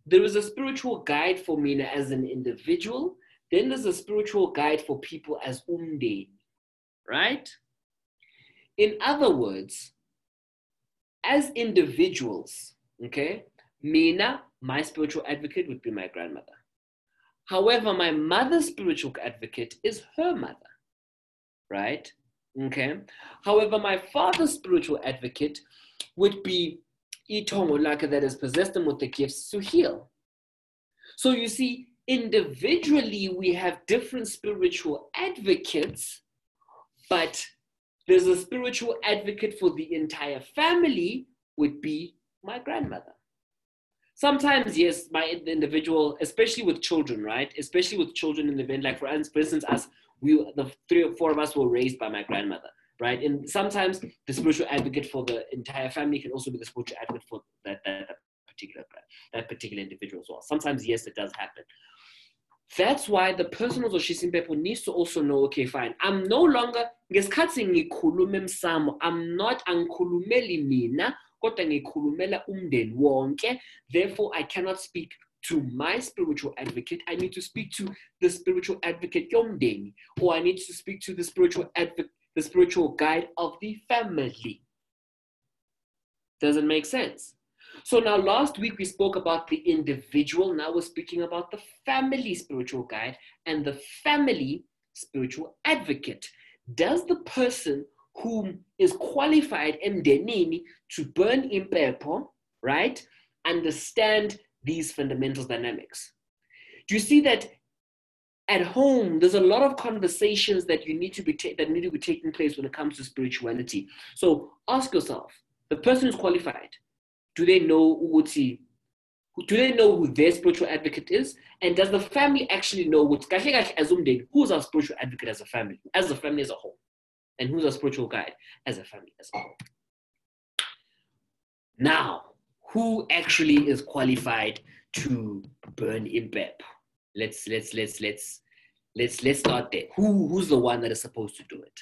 there is a spiritual guide for Mina as an individual. Then there's a spiritual guide for people as umndeni, right? In other words, as individuals, okay, Mina, my spiritual advocate would be my grandmother. However, my mother's spiritual advocate is her mother, right? Okay. However, my father's spiritual advocate would be Itongolaka that has possessed them with the gifts to heal. So you see, individually, we have different spiritual advocates, but there's a spiritual advocate for the entire family would be my grandmother. Sometimes, yes, my individual, especially with children, right? Especially with children in the event, like for instance, us, the 3 or 4 of us were raised by my grandmother, right? And sometimes the spiritual advocate for the entire family can also be the spiritual advocate for that particular individual as well. Sometimes, yes, it does happen. That's why the person of imphepho needs to also know, okay, fine, I'm no longer, I'm not angikhulumeli mina, kodwa ngikhulumela umndeni wonke. Therefore, I cannot speak to my spiritual advocate. I need to speak to the spiritual advocate yomndeni, or I need to speak to the spiritual advocate, the spiritual guide of the family. Does it make sense? So now last week we spoke about the individual. Now we're speaking about the family spiritual guide and the family spiritual advocate. Does the person who is qualified emdenini to burn imphepho, right, understand these fundamental dynamics? Do you see that at home there's a lot of conversations that need to be taking place when it comes to spirituality? So ask yourself, the person who's qualified, do they know who their spiritual advocate is? And does the family actually know who's our spiritual advocate as a family as a whole? And who's our spiritual guide as a family as a whole? Now, who actually is qualified to burn imphepho? Let's start there. Who's the one that is supposed to do it?